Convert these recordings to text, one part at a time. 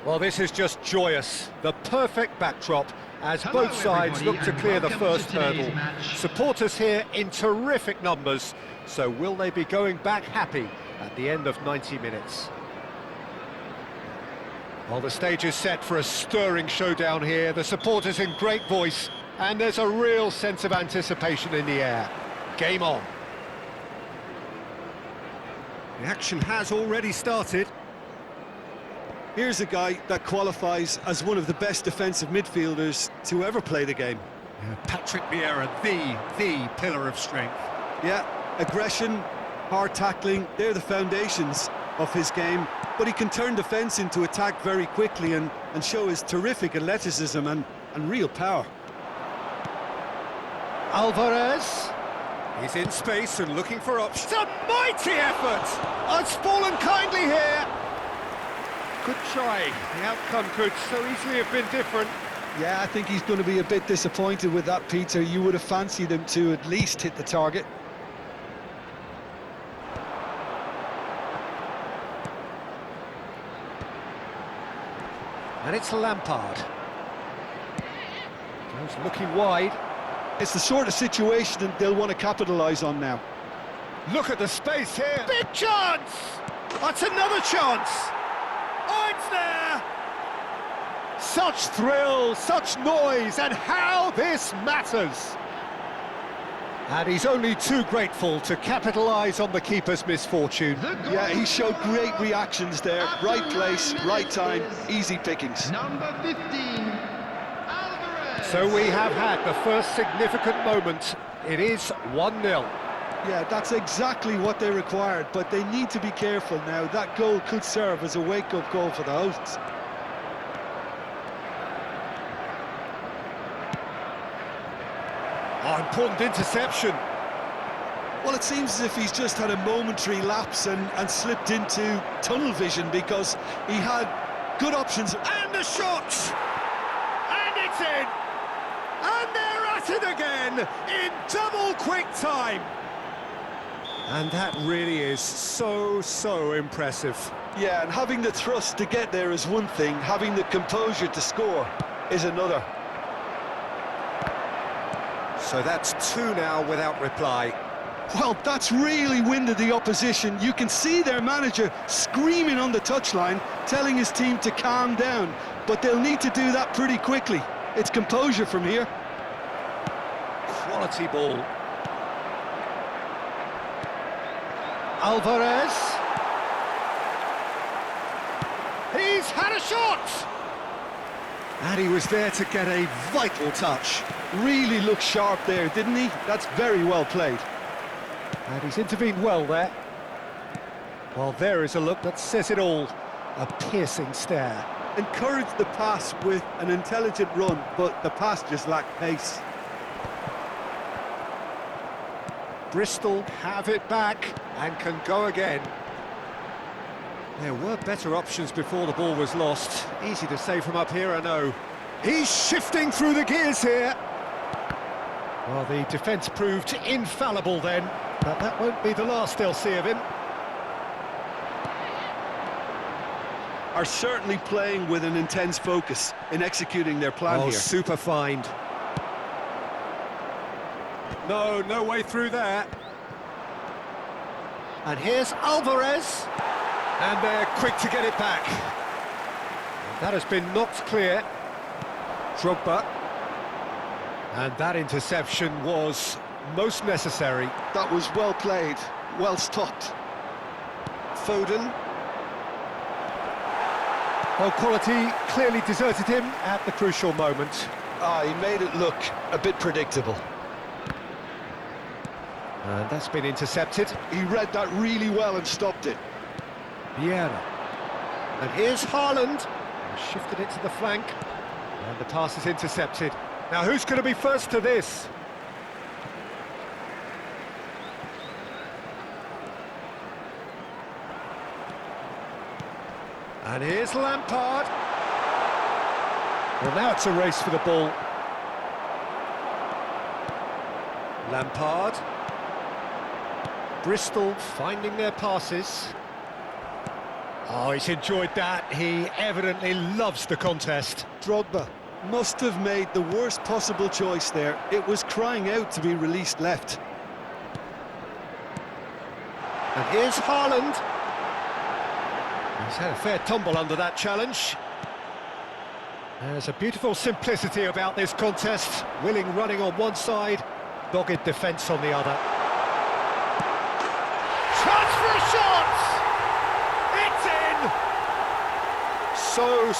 Well, this is just joyous. The perfect backdrop as both sides look to clear the first hurdle. Supporters here in terrific numbers, so will they be going back happy at the end of 90 minutes? Well, the stage is set for a stirring showdown here. The supporters in great voice, and there's a real sense of anticipation in the air. Game on. The action has already started. Here's a guy that qualifies as one of the best defensive midfielders to ever play the game. Yeah, Patrick Vieira, the pillar of strength. Yeah, aggression, hard tackling, they're the foundations of his game. But he can turn defence into attack very quickly and show his terrific athleticism and real power. Alvarez. He's in space and looking for options. A mighty effort! It's fallen kindly here. Good try. The outcome could so easily have been different. Yeah, I think he's going to be a bit disappointed with that, Peter. You would have fancied him to at least hit the target. And it's Lampard. Goes looking wide. It's the sort of situation that they'll want to capitalise on now. Look at the space here. Big chance! That's another chance! Oh, it's there! Such thrill, such noise, and how this matters! And he's only too grateful to capitalise on the keeper's misfortune. Yeah, he showed great reactions there. Right place, right time, easy pickings. Number 15, Alvarez. So we have had the first significant moment. It is 1-0. Yeah, that's exactly what they required, but they need to be careful now. That goal could serve as a wake-up call for the hosts. Oh, important interception. Well, it seems as if he's just had a momentary lapse and slipped into tunnel vision because he had good options. And the shot! And it's in! And they're at it again in double quick time! And that really is so impressive. Yeah, and having the thrust to get there is one thing, having the composure to score is another. So that's 2 now without reply. Well, that's really winded the opposition. You can see their manager screaming on the touchline, telling his team to calm down, but they'll need to do that pretty quickly. It's composure from here. Quality ball. Alvarez. He's had a shot! And he was there to get a vital touch. Really looked sharp there, didn't he? That's very well played. And he's intervened well there. Well, there is a look that says it all. A piercing stare. Encouraged the pass with an intelligent run, but the pass just lacked pace. Bristol have it back and can go again. There were better options before the ball was lost. Easy to say from up here, I know. He's shifting through the gears here. Well, the defence proved infallible then, but that won't be the last they'll see of him. Are certainly playing with an intense focus in executing their plan here. Super find. No way through there. And here's Alvarez. And they're quick to get it back. That has been knocked clear. Drogba. And that interception was most necessary. That was well played, well stopped. Foden. Well, quality clearly deserted him at the crucial moment. He made it look a bit predictable. And that's been intercepted. He read that really well and stopped it. Vieira. And here's Haaland. Shifted it to the flank. And the pass is intercepted. Now, who's going to be first to this? And here's Lampard. Well, now it's a race for the ball. Lampard. Bristol finding their passes. Oh, he's enjoyed that. He evidently loves the contest. Drogba must have made the worst possible choice there. It was crying out to be released left. And here's Haaland. He's had a fair tumble under that challenge. There's a beautiful simplicity about this contest. Willing running on one side, dogged defence on the other. Chance for a shot! It's in! So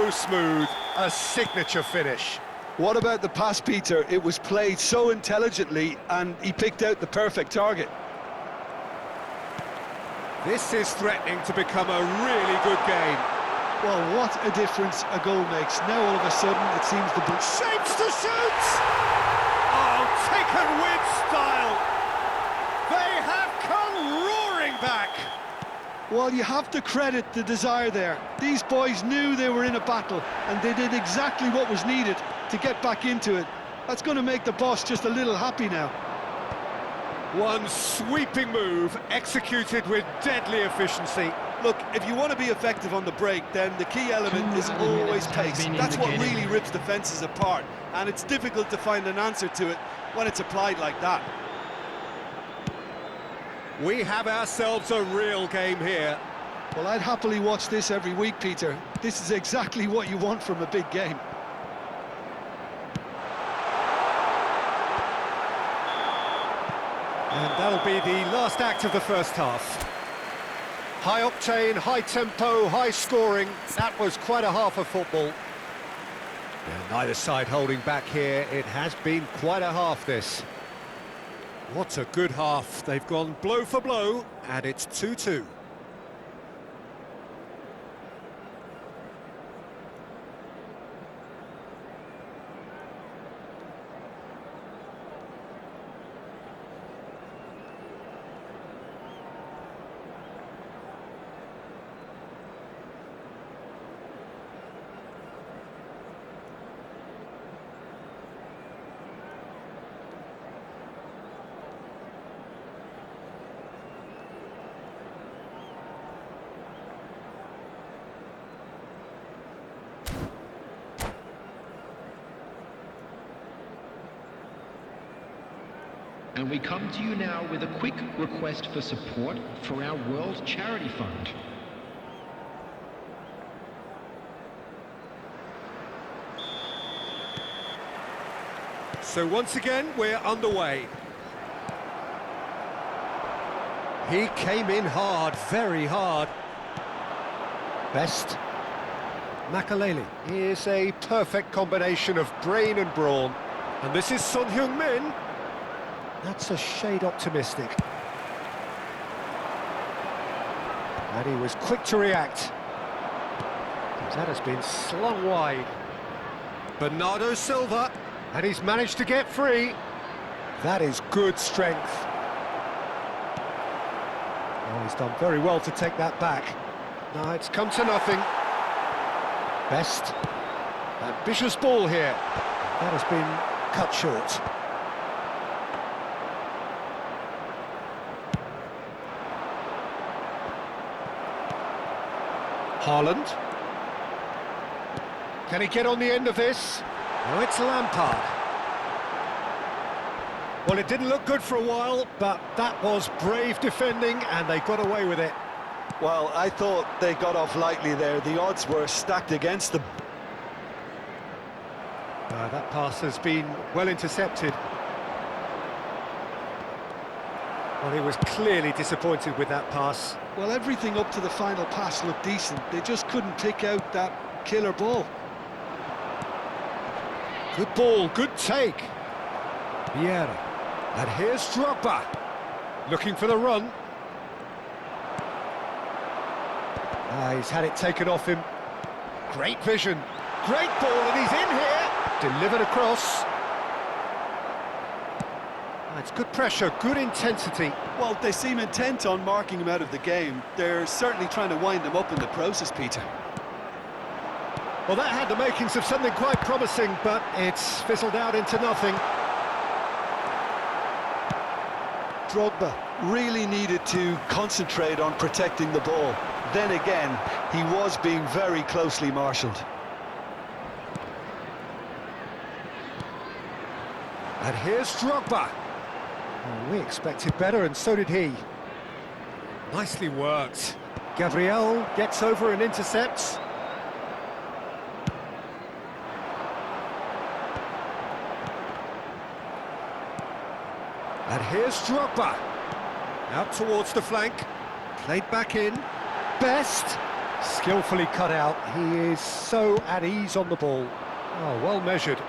smooth. A signature finish. What about the pass, Peter? It was played so intelligently and he picked out the perfect target. This is threatening to become a really good game. Well, what a difference a goal makes. Now all of a sudden it seems the... Shapes to shoot! Oh, taken with style! They have come roaring back! Well, you have to credit the desire there. These boys knew they were in a battle and they did exactly what was needed to get back into it. That's going to make the boss just a little happy now. One sweeping move, executed with deadly efficiency. Look, if you want to be effective on the break, then the key element is always pace. That's what really rips defences apart, and it's difficult to find an answer to it when it's applied like that. We have ourselves a real game here. Well, I'd happily watch this every week, Peter. This is exactly what you want from a big game. And that'll be the last act of the first half. High octane, high tempo, high scoring. That was quite a half of football. And neither side holding back here. It has been quite a half, this. What a good half. They've gone blow for blow, and it's 2-2. And we come to you now with a quick request for support for our World Charity Fund. So once again, we're underway. He came in hard, very hard. Best. Makaleli is a perfect combination of brain and brawn. And this is Son Heung-min. That's a shade optimistic. And he was quick to react. That has been slung wide. Bernardo Silva, and he's managed to get free. That is good strength. Oh, he's done very well to take that back. Now it's come to nothing. Best. Ambitious ball here. That has been cut short. Haaland. Can he get on the end of this? No, it's Lampard. Well, it didn't look good for a while, but that was brave defending, and they got away with it. Well, I thought they got off lightly there. The odds were stacked against them. That pass has been well intercepted. Well, he was clearly disappointed with that pass. Well, everything up to the final pass looked decent. They just couldn't pick out that killer ball. Good ball, good take. Vieira. And here's Drogba. Looking for the run. He's had it taken off him. Great vision. Great ball, and he's in here. Delivered across. It's good pressure, good intensity. Well, they seem intent on marking him out of the game. They're certainly trying to wind him up in the process, Peter. Well, that had the makings of something quite promising, but it's fizzled out into nothing. Drogba really needed to concentrate on protecting the ball. then again, he was being very closely marshalled. And here's Drogba. Oh, we expected better, and so did he. Nicely worked. Gabriel gets over and intercepts. And here's Drogba. Out towards the flank. Played back in. Best. Skillfully cut out. He is so at ease on the ball. Oh, well measured.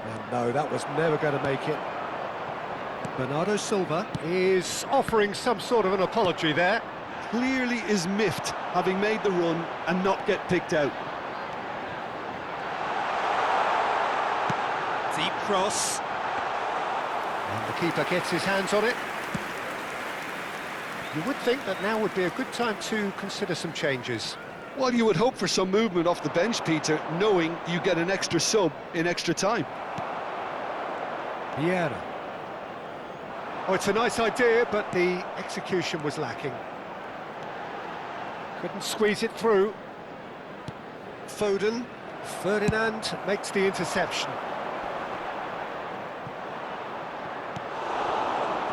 And no, that was never going to make it. Bernardo Silva is offering some sort of an apology there. Clearly is miffed, having made the run and not get picked out. Deep cross. And the keeper gets his hands on it. You would think that now would be a good time to consider some changes. Well, you would hope for some movement off the bench, Peter, knowing you get an extra sub in extra time. Vieira. Oh, it's a nice idea, but the execution was lacking. Couldn't squeeze it through. Foden. Ferdinand makes the interception.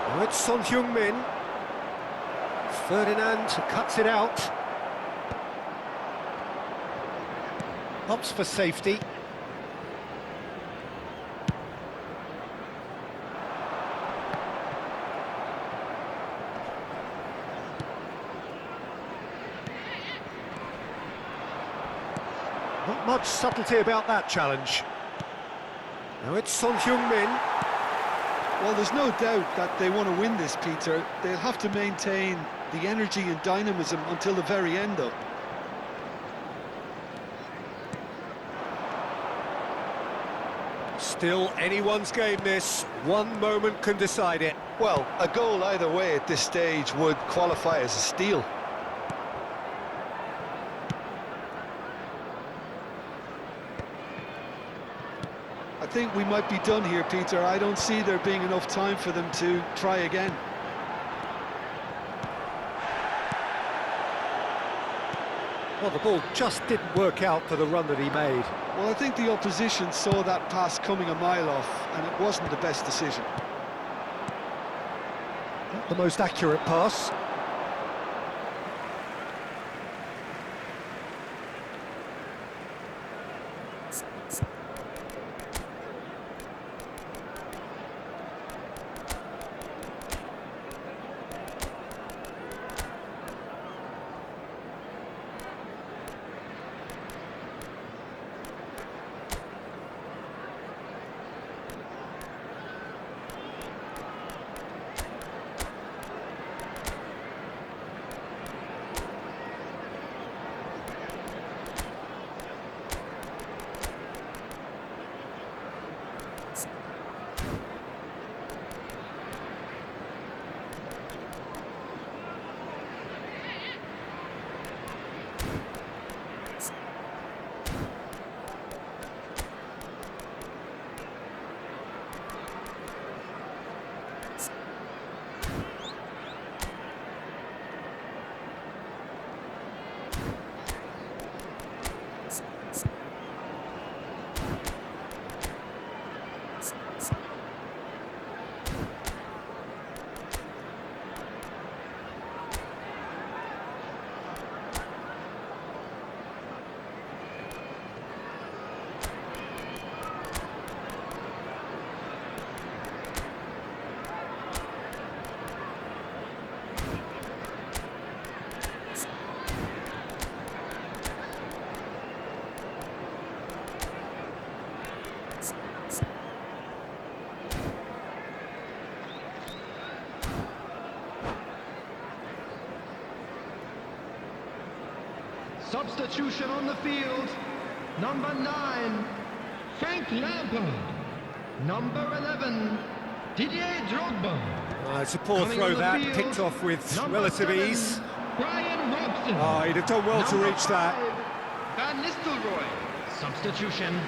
Now it's Son Heung-min. Ferdinand cuts it out. Opts for safety. Not much subtlety about that challenge. Now it's Son Heung-min. Well, there's no doubt that they want to win this, Peter. They'll have to maintain the energy and dynamism until the very end, though. Still anyone's game, this. One moment can decide it. Well, a goal either way at this stage would qualify as a steal. I think we might be done here, Peter. I don't see there being enough time for them to try again. Well, the ball just didn't work out for the run that he made. Well, I think the opposition saw that pass coming a mile off, and it wasn't the best decision. Not the most accurate pass. Substitution on the field. Number 9, Frank Lampard. Number 11, Didier Drogba. It's a poor throw that, picked off with relative ease. Brian Robson. Oh, he'd have done well to Number reach that. 5, Van Nistelrooy. Substitution.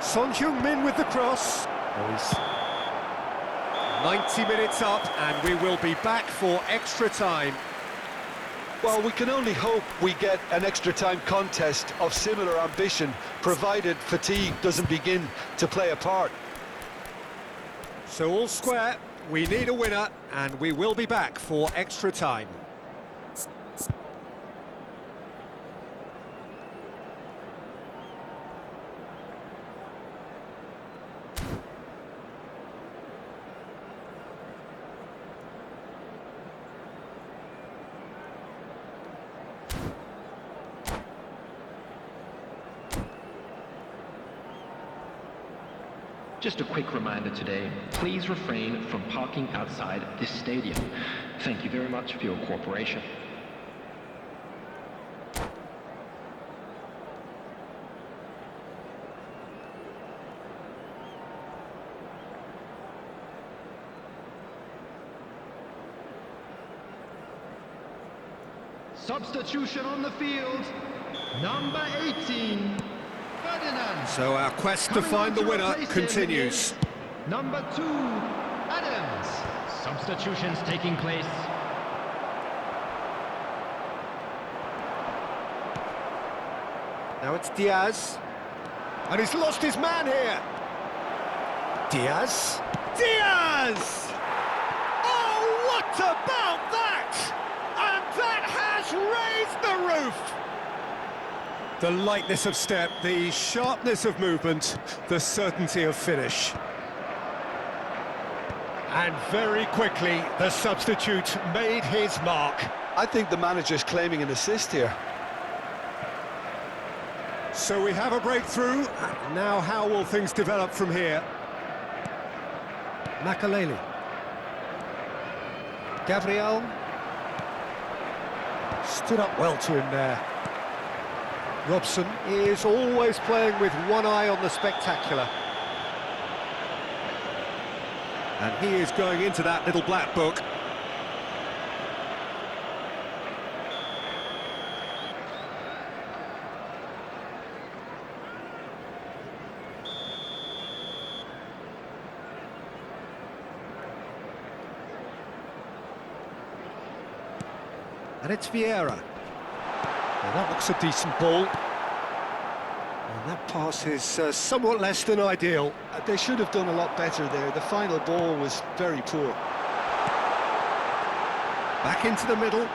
Son Heung-min with the cross. Boys. 90 minutes up, and we will be back for extra time. Well, we can only hope we get an extra time contest of similar ambition, provided fatigue doesn't begin to play a part. So all square, we need a winner, and we will be back for extra time. Just a quick reminder today, please refrain from parking outside this stadium. Thank you very much for your cooperation. Substitution on the field, number 18. Ferdinand. So our quest to find the winner continues. Number 2, Adams. Substitutions taking place. Now it's Diaz. And he's lost his man here. Diaz. Diaz! Oh, what about that? And that has raised the roof. The lightness of step, the sharpness of movement, the certainty of finish. And very quickly, the substitute made his mark. I think the manager's claiming an assist here. So we have a breakthrough. Now how will things develop from here? Makaleli. Gabriel. Stood up well to him there. Robson is always playing with one eye on the spectacular. And he is going into that little black book. And it's Vieira. Well, that looks a decent ball. And that pass is somewhat less than ideal. They should have done a lot better there. The final ball was very poor. Back into the middle.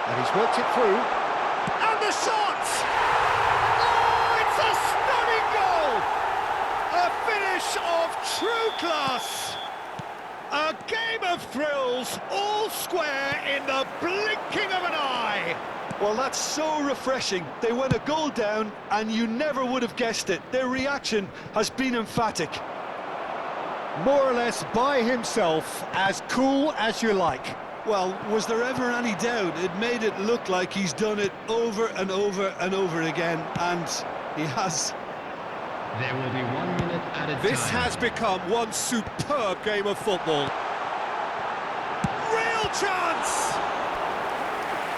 And he's worked it through. And the shot! Oh, it's a stunning goal! A finish of true class! A game of thrills, all square in the blinking of an eye! Well, that's so refreshing. They went a goal down, and you never would have guessed it. Their reaction has been emphatic. More or less by himself, as cool as you like. Well, was there ever any doubt? It made it look like he's done it over and over and over again, and he has. There will be 1 minute at a time. This has become one superb game of football. Real chance!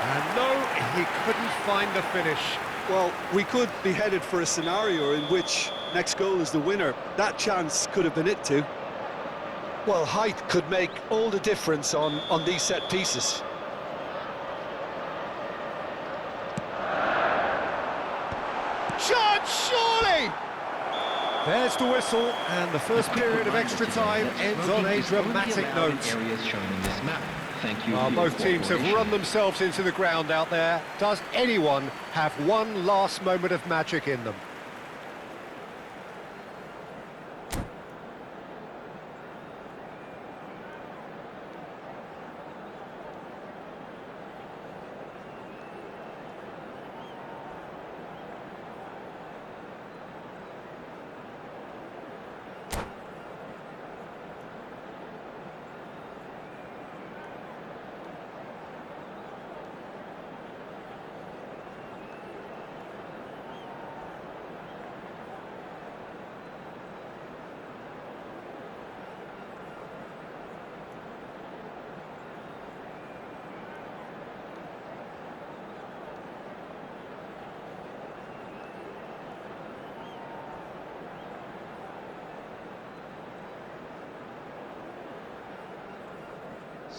And no, he couldn't find the finish. Well, we could be headed for a scenario in which next goal is the winner. That chance could have been it too. Well, height could make all the difference on these set pieces. Shot, surely! There's the whistle, and the first period of extra time ends on a dramatic note. Areas shown in this map. Thank you. Well, both teams have run themselves into the ground out there. Does anyone have one last moment of magic in them?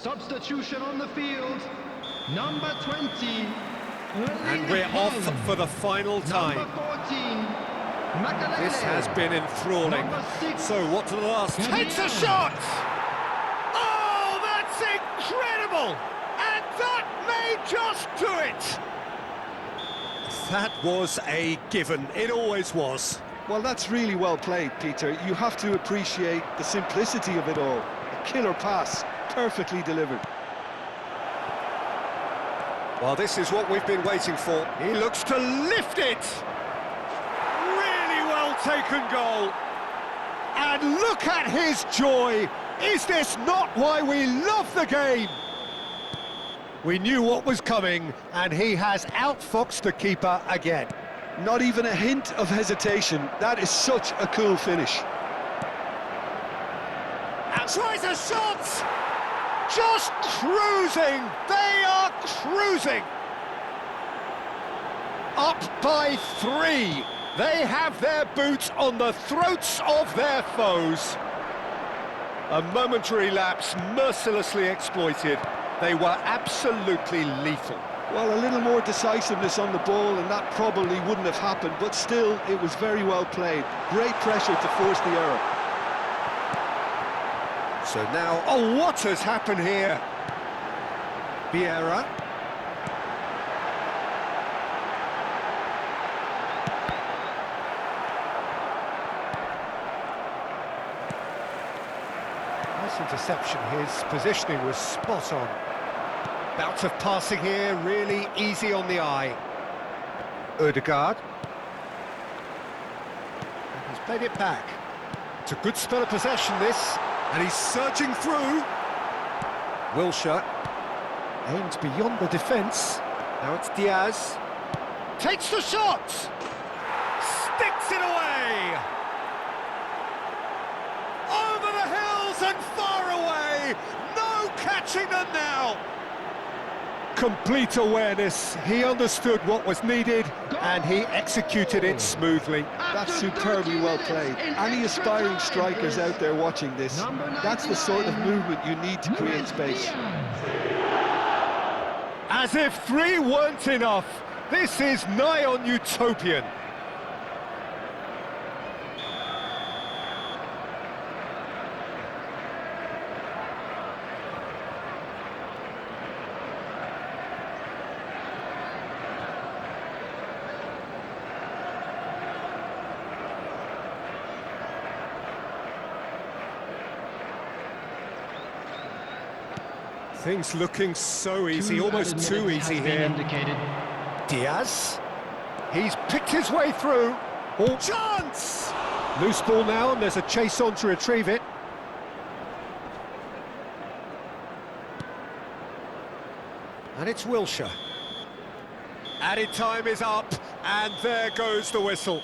Substitution on the field. Number 20. And we're off for the final time. Number 14. Makalele. This has been enthralling. Number 6. So what to the last? Takes a shot! Oh, that's incredible! And that may just do it! That was a given. It always was. Well, that's really well played, Peter. You have to appreciate the simplicity of it all. A killer pass, perfectly delivered. Well, this is what we've been waiting for. He looks to lift it! Really well taken goal. And look at his joy! Is this not why we love the game? We knew what was coming, and he has outfoxed the keeper again. Not even a hint of hesitation. That is such a cool finish. And tries a shot! Just cruising! They are cruising! Up by 3. They have their boots on the throats of their foes. A momentary lapse mercilessly exploited. They were absolutely lethal. Well, a little more decisiveness on the ball and that probably wouldn't have happened, but still, it was very well played. Great pressure to force the error. So now, oh, what has happened here? Vieira. Nice interception. His positioning was spot on. Bout of passing here, really easy on the eye. Ødegaard. And he's played it back. It's a good spell of possession, this. And he's surging through. Wilshere aims beyond the defence. Now it's Diaz. Takes the shot! Sticks it away! Over the hills and far away! No catching them now! Complete awareness. He understood what was needed and he executed it smoothly. That's superbly well played. Any aspiring strikers out there watching this, that's the sort of movement you need to create space. As if 3 weren't enough, this is nigh on utopian. Things looking so easy, almost too easy here. Diaz. He's picked his way through. All chance! Loose ball now, and there's a chase on to retrieve it. And it's Wilshere. Added time is up, and there goes the whistle.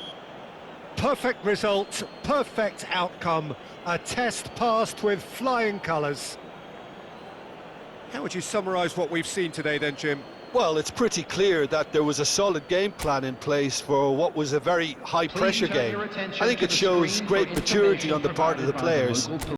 Perfect result, perfect outcome. A test passed with flying colours. How would you summarise what we've seen today then, Jim? Well, it's pretty clear that there was a solid game plan in place for what was a very high-pressure game. I think it shows great maturity on the part of the players.